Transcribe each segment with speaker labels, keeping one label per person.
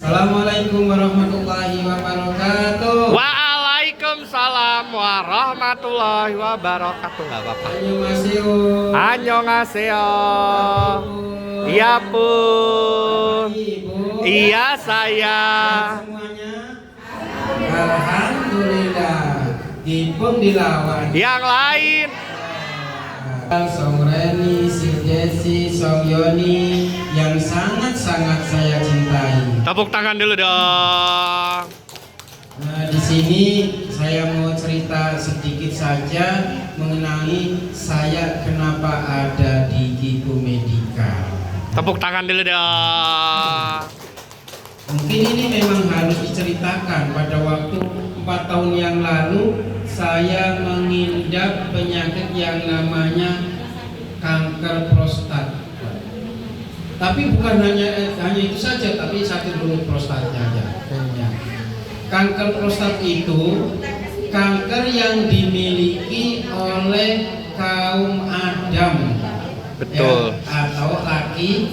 Speaker 1: Assalamualaikum warahmatullahi wabarakatuh.
Speaker 2: Waalaikumsalam warahmatullahi wabarakatuh. Gak apa-apa.
Speaker 1: Annyeonghaseyo.
Speaker 2: Annyeonghaseyo. Iya pun.
Speaker 1: Ibu.
Speaker 2: Iya saya.
Speaker 1: Semuanya. Alhamdulillah. Dipun dilawan.
Speaker 2: Yang lain.
Speaker 1: Song Reni, si Desi, Song Yoni yang sangat-sangat saya cintai.
Speaker 2: Tepuk tangan dulu dong.
Speaker 1: Nah, di sini saya mau cerita sedikit saja mengenai saya kenapa ada di Kipu Medical.
Speaker 2: Tepuk tangan dulu dong.
Speaker 1: Mungkin ini memang harus diceritakan. Pada waktu 4 tahun yang lalu saya mengidap penyakit yang namanya kanker prostat. Tapi bukan hanya itu saja, tapi sakit mulut prostatnya aja. Kanker prostat itu kanker yang dimiliki oleh kaum Adam.
Speaker 2: Betul.
Speaker 1: Ya, atau laki.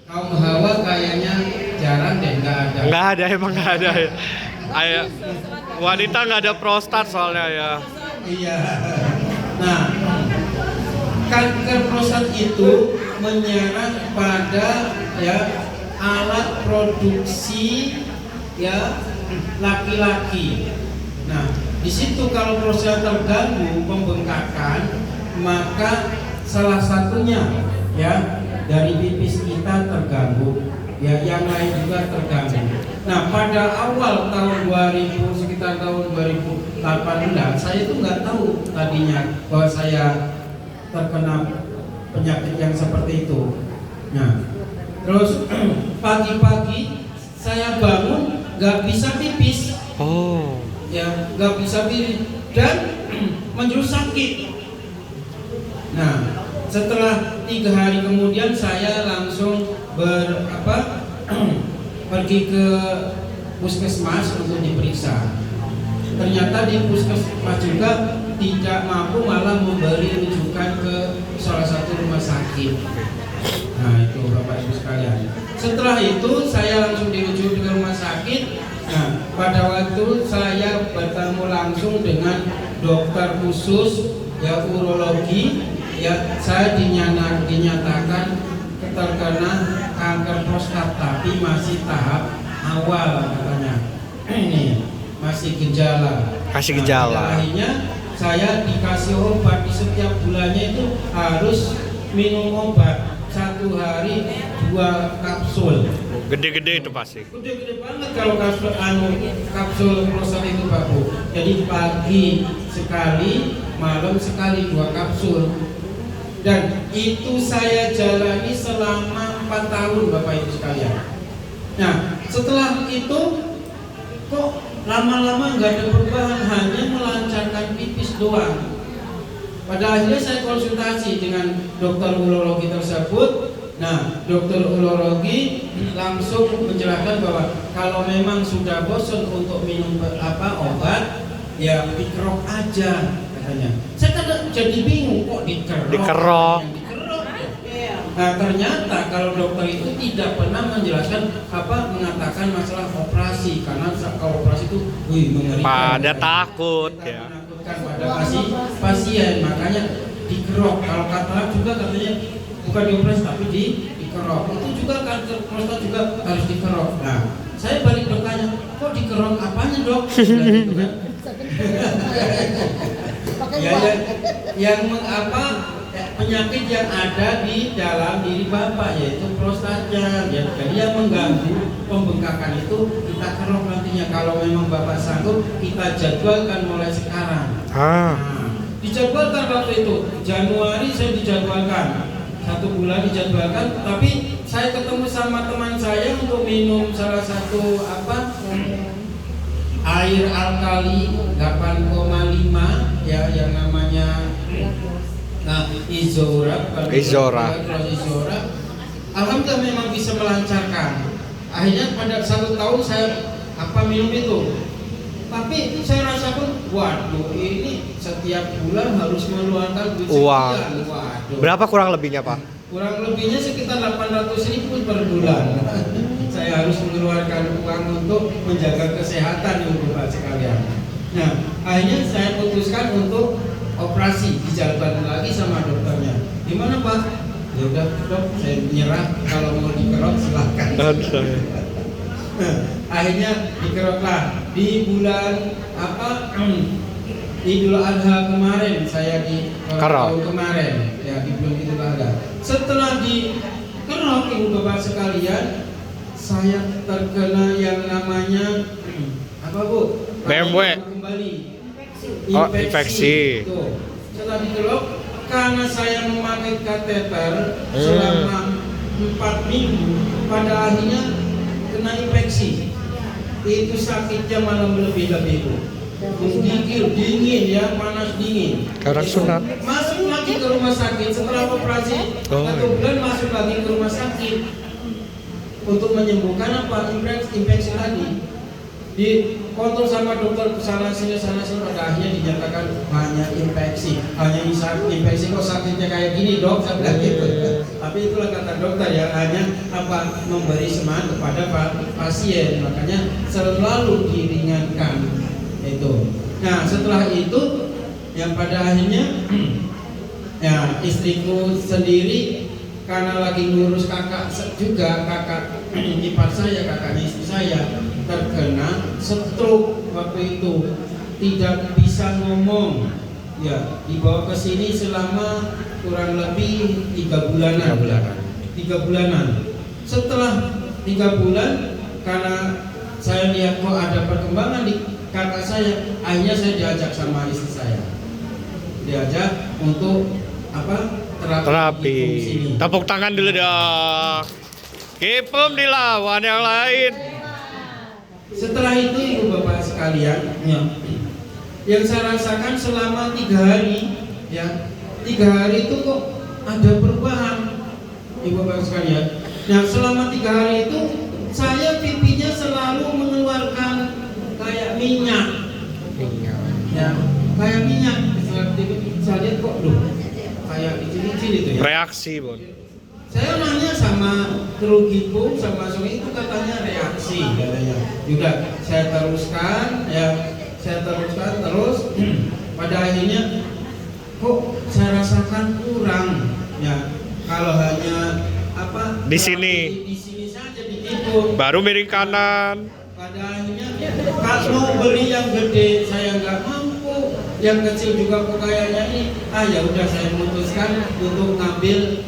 Speaker 1: Kaum Hawa kayaknya jarang deh, nggak ada.
Speaker 2: Nggak ada, emang nggak ada ya. Ayo, wanita nggak ada prostat soalnya ya.
Speaker 1: Iya. Nah, kanker prostat itu menyerang pada ya alat produksi ya laki-laki. Nah, di situ kalau prostat terganggu pembengkakan, maka salah satunya ya dari pipis kita terganggu, ya yang lain juga terganggu. Nah, pada awal tahun 2000, sekitar tahun 2018, saya itu nggak tahu tadinya bahwa saya terkena penyakit yang seperti itu. Nah, terus pagi-pagi saya bangun nggak bisa pipis, ya nggak bisa pipis dan menjurus sakit. Nah, setelah 3 hari kemudian saya langsung pergi ke puskesmas untuk diperiksa. Ternyata di puskesmas juga tidak mampu, malah memberi rujukan ke salah satu rumah sakit. Nah, itu Bapak Ibu sekalian. Setelah itu saya langsung dirujuk ke rumah sakit. Nah, pada waktu saya bertemu langsung dengan dokter khusus ya urologi. Ya, saya dinyatakan terkena kanker prostat, tapi masih tahap awal katanya. Ini masih gejala.
Speaker 2: Kasih gejala.
Speaker 1: Nah, akhirnya saya dikasih obat di setiap bulannya itu harus minum obat 1 hari 2 kapsul.
Speaker 2: Gede-gede itu pasti.
Speaker 1: Gede-gede banget kalau kapsul prostat itu Pak Bu. Jadi pagi sekali, malam sekali 2 kapsul. Dan itu saya jalani selama 4 tahun Bapak Ibu sekalian. Nah, setelah itu kok lama-lama nggak ada perubahan, hanya melancarkan pipis doang. Pada akhirnya saya konsultasi dengan dokter urologi tersebut. Nah, dokter urologi langsung menjelaskan bahwa kalau memang sudah bosan untuk minum obat, ya dikerok aja katanya. Saya kadang jadi bingung kok dikerok. Nah, ternyata kalau dokter itu tidak pernah menjelaskan mengatakan masalah operasi, karena kalau operasi itu mengerikan.
Speaker 2: Pada takut ya.
Speaker 1: Menakutkan pada pasien, makanya dikerok. Kalau katarak juga katanya bukan dioperasi tapi dikerok. Itu juga kanker prostat juga harus dikerok. Nah, saya balik bertanya, kok dikerok apanya dok? Gitu kan? Penyakit yang ada di dalam diri Bapak, yaitu prostatnya. Jadi yang mengganggu pembengkakan itu kita kerok nantinya. Kalau memang Bapak sanggup, kita jadwalkan mulai sekarang. Nah, dijadwalkan waktu itu Januari, saya dijadwalkan 1 bulan dijadwalkan. Tapi saya ketemu sama teman saya untuk minum salah satu air alkali 8,5 ya, yang namanya Izora. Alhamdulillah memang bisa melancarkan. Akhirnya pada 1 tahun saya minum itu. Tapi saya rasakan, waduh, ini setiap bulan harus mengeluarkan duit sekian. Waduh.
Speaker 2: Berapa kurang lebihnya Pak?
Speaker 1: Kurang lebihnya sekitar 800.000 per bulan. Saya saya harus mengeluarkan uang untuk menjaga kesehatan ibu bapak sekalian. Nah, akhirnya saya putuskan untuk operasi, dijadwalkan lagi sama dokternya. Gimana Pak? Ya udah dok, saya menyerah, kalau mau dikerok silahkan. Akhirnya dikeroklah di bulan Idul Adha kemarin, saya di tahun kemarin ya, di bulan Idul Adha. Setelah dikerok ibu bapak sekalian, saya terkena yang namanya apa Bu?
Speaker 2: BMW.
Speaker 1: Kembali.
Speaker 2: Infeksi.
Speaker 1: Tuh. Setelah dikerok, karena saya memakai kateter selama 4 minggu, pada akhirnya kena infeksi. Itu sakitnya malah lebih-lebih Bu. Menggigil, dingin ya, panas dingin.
Speaker 2: Orang sunat.
Speaker 1: Masuk lagi ke rumah sakit setelah operasi 1 bulan, masuk lagi ke rumah sakit untuk menyembuhkan apa infeksi tadi. Dikontrol sama dokter kesana sini pada akhirnya dinyatakan hanya infeksi. Infeksi kok sakitnya kayak gini dok, saya bilang gitu. Tapi itulah kata dokter ya, hanya memberi semangat kepada pasien, makanya selalu diringankan itu. Nah setelah itu yang pada akhirnya ya istriku sendiri karena lagi ngurus kakak juga, kakak ipar saya, kakaknya istri saya terkena stroke waktu itu, tidak bisa ngomong ya, dibawa ke sini selama kurang lebih 3 bulanan. 3 bulanan. Setelah 3 bulan, karena saya lihat kok ada perkembangan di kakak saya, akhirnya saya diajak sama istri saya, diajak untuk terapi.
Speaker 2: Tepuk tangan dulu dong. Kipum dilawan yang lain.
Speaker 1: Setelah itu ibu bapak sekalian, ya, yang saya rasakan selama 3 hari, ya, 3 hari itu kok ada perubahan, ibu bapak sekalian. Nah selama 3 hari itu saya pipinya selalu mengeluarkan kayak minyak, ya, kayak minyak. Saya lihat kok loh, kayak kecil-kecil itu ya.
Speaker 2: Reaksi Bon.
Speaker 1: Saya nanya sama kru Gipum sama Sungai, itu katanya reaksi katanya. Juga saya teruskan terus pada akhirnya kok saya rasakan kurang ya, kalau hanya
Speaker 2: di sini
Speaker 1: saja di Gipum
Speaker 2: baru miring kanan.
Speaker 1: Pada akhirnya kalau beli yang gede saya nggak mampu, yang kecil juga kok kayaknya ini, ya udah saya memutuskan untuk ngambil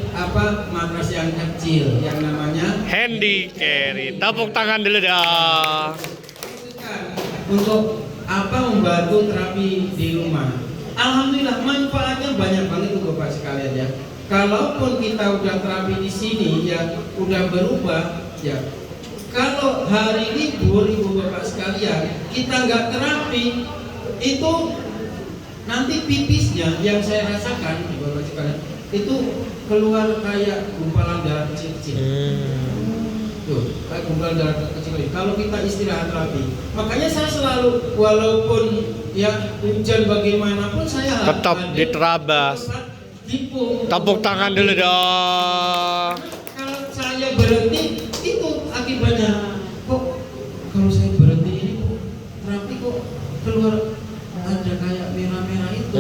Speaker 1: matras yang kecil yang namanya
Speaker 2: handy carry. Tepuk tangan dulu dah.
Speaker 1: Untuk membantu terapi di rumah. Alhamdulillah manfaatnya banyak banget tuh Bapak sekalian ya. Kalaupun kita udah terapi di sini ya, udah berubah ya. Kalau hari libur ibu bapak sekalian kita nggak terapi, itu nanti pipisnya yang saya rasakan ibu bapak sekalian itu keluar kayak gumpalan darah kecil-kecil. Tuh, kayak gumpalan darah kecil. Kalau kita istirahat terapi, makanya saya selalu walaupun ya hujan bagaimanapun saya
Speaker 2: tetap diterabas. Tepuk tangan dulu dong.
Speaker 1: Kalau saya berhenti itu akibatnya kok kalau saya berhenti ini terapi kok keluar ada kayak merah-merah itu.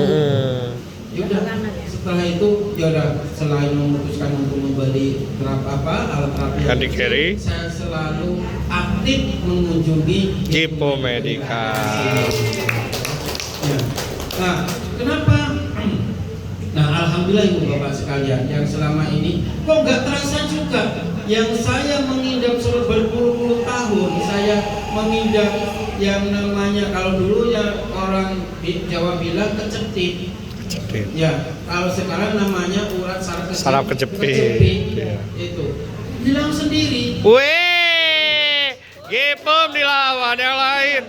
Speaker 1: Ya udah setelah itu ya udah, selain memutuskan untuk membeli alat terapi yang
Speaker 2: carry,
Speaker 1: saya selalu aktif mengunjungi
Speaker 2: Gipum Medical.
Speaker 1: Ya. Nah, kenapa? Nah, alhamdulillah ibu bapak sekalian, yang selama ini kok nggak terasa juga. Yang saya mengidap berpuluh-puluh tahun, saya mengidap yang namanya, kalau dulu ya orang Jawa bilang kecepit. Ya, kalau sekarang namanya urat saraf kejepit.
Speaker 2: Ya.
Speaker 1: Itu hilang sendiri.
Speaker 2: Wih, Gipum dilawan yang lain.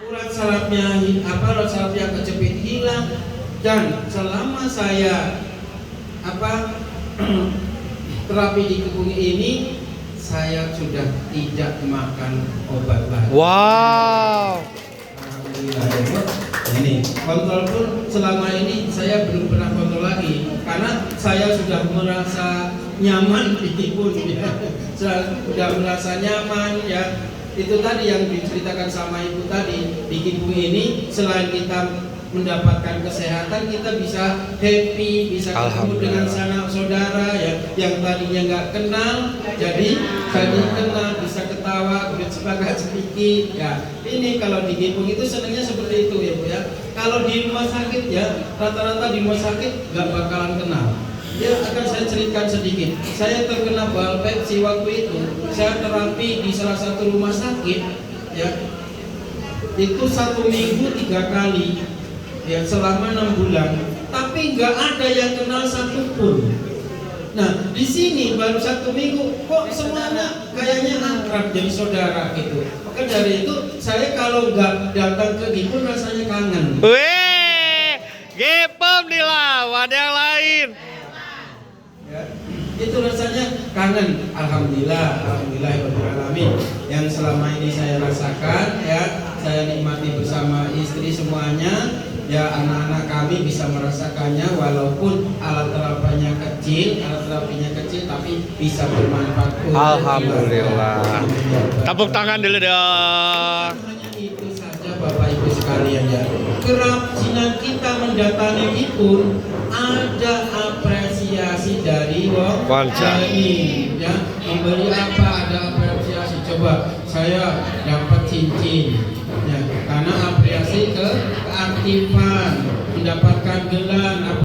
Speaker 1: Urat saraf yang kejepit hilang. Dan selama saya terapi di Gipum ini, saya sudah tidak makan obat lagi.
Speaker 2: Wow.
Speaker 1: Alhamdulillah. Ini kontrol pun selama ini saya belum pernah kontrol lagi karena saya sudah merasa nyaman di Gipum. sudah merasa nyaman ya. Itu tadi yang diceritakan sama ibu tadi, di Kipu ini selain kita mendapatkan kesehatan, kita bisa happy, bisa ketemu dengan sanak saudara ya, yang tadinya nggak kenal jadi kenal, bisa ketawa, bersepakat sedikit ya. Ini kalau di Kipu itu senangnya seperti itu ya Bu ya. Kalau di rumah sakit ya, rata-rata di rumah sakit nggak bakalan kenal. Ya, akan saya ceritakan sedikit. Saya terkena bal Pepsi waktu itu. Saya terapi di salah satu rumah sakit ya. Itu 1 minggu 3 kali ya, selama 6 bulan. Tapi nggak ada yang kenal satupun. Nah, di sini baru 1 minggu kok semuanya kayaknya akrab, jadi saudara gitu. Maka dari itu saya kalau nggak datang ke Gipun rasanya kangen.
Speaker 2: Weh, Gipun dilawan yang lain.
Speaker 1: Ya, itu rasanya kangen. Alhamdulillah, alhamdulillahirobbilalamin. Yang selama ini saya rasakan ya, saya nikmati bersama istri semuanya. Ya, anak-anak kami bisa merasakannya walaupun alat terapinya kecil tapi bisa bermanfaat.
Speaker 2: Alhamdulillah. Tepuk tangan dulu dong.
Speaker 1: Hanya itu saja Bapak Ibu sekalian ya. Kerajinan kita mendatangi Gipun ada apresiasi dari
Speaker 2: Wangsa.
Speaker 1: ini ya. Memberi apa ada apresiasi. Coba saya dapat cincin ya, karena apresiasi keaktifan, mendapatkan gelang.